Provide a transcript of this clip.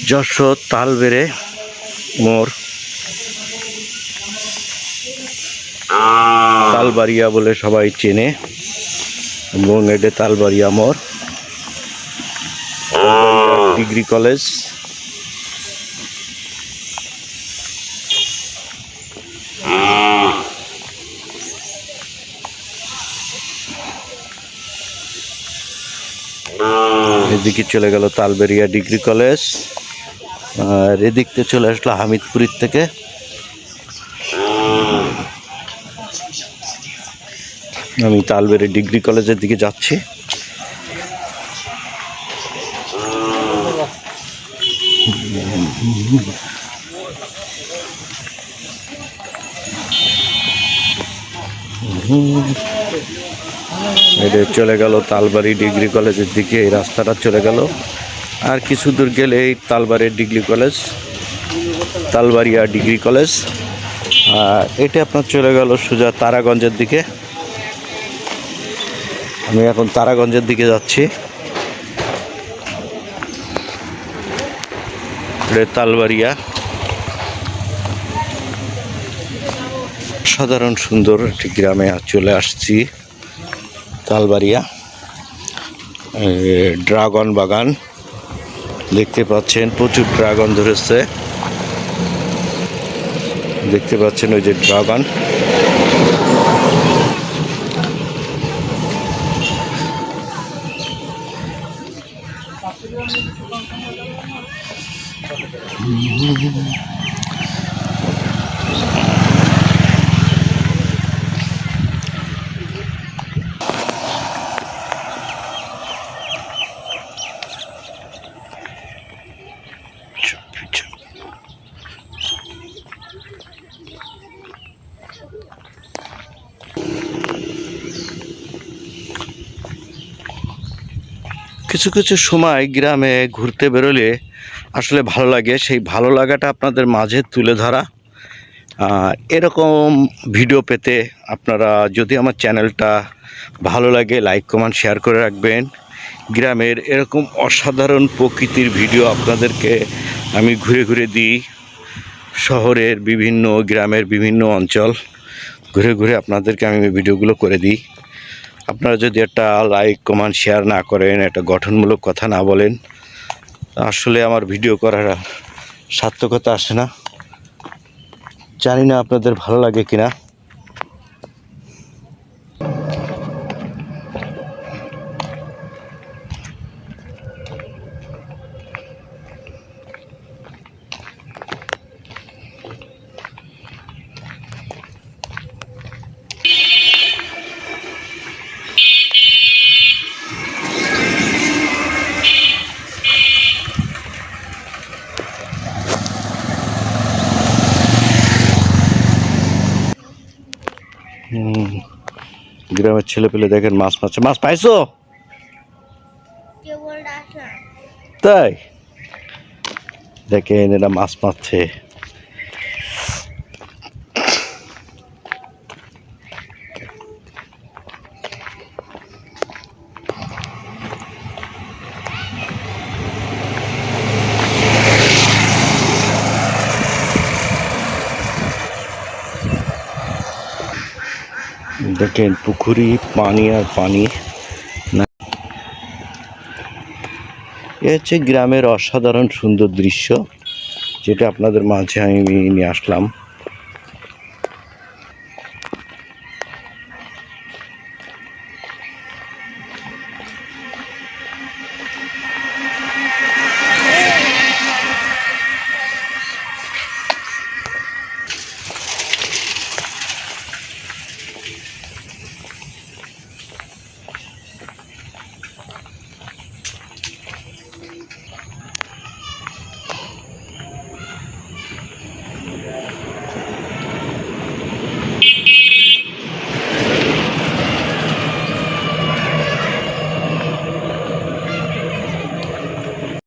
যশোর তালবেড়ে মোড়, তালবাড়িয়া বলে সবাই চেনে, এবং এটা তালবাড়িয়া মোড়, ডিগ্রি কলেজ। এদিকে চলে গেল তালবেড়িয়া ডিগ্রি কলেজ, আর এদিকতে চলে আসলো হামিদপুরের থেকে। আমি তালবেড়িয়া ডিগ্রি কলেজের দিকে যাচ্ছি। এটা চলে গেল তালবাড়ি ডিগ্রি কলেজের দিকে, এই রাস্তাটা চলে গেল। আর কিছু দূর গেলে এই Talbari degree college, Talbaria degree college. আর এটা আপনার চলে গেল সোজা তারাগঞ্জের দিকে। আমি এখন তারাগঞ্জের দিকে যাচ্ছি। এটা তালবাড়িয়া, সাধারণ সুন্দর একটি গ্রামে চলে আসছি। তালবাড়িয়া ড্রাগন বাগান দেখতে পাচ্ছেন, প্রচুর ড্রাগন ধরেছে, দেখতে পাচ্ছেন ওই যে ড্রাগন। কিছু কিছু সময় গ্রামে ঘুরতে বেরোলে আসলে ভালো লাগে, সেই ভালো লাগাটা আপনাদের মাঝে তুলে ধরা। এরকম ভিডিও পেতে আপনারা যদি আমার চ্যানেলটা ভালো লাগে লাইক কমেন্ট শেয়ার করে রাখবেন। গ্রামের এরকম অসাধারণ প্রকৃতির ভিডিও আপনাদেরকে আমি ঘুরে ঘুরে দিই। শহরের বিভিন্ন গ্রামের বিভিন্ন অঞ্চল ঘুরে ঘুরে আপনাদেরকে আমি ভিডিওগুলো করে দিই। আপনারা যদি একটা লাইক কমেন্ট শেয়ার না করেন, একটা গঠনমূলক কথা না বলেন, আসলে আমার ভিডিও করার সার্থকতা আসে না। জানি না আপনাদের ভালো লাগে কিনা। গ্রামের ছেলে পেলে দেখেন মাছ মারছে। মাছ পাইছো? তাই দেখেন এরা মাছ মারছে। দেখেন পুকুরি পানি আর পানি। এ হচ্ছে গ্রামের অসাধারণ সুন্দর দৃশ্য, যেটা আপনাদের মাঝে আমি নিয়ে আসলাম।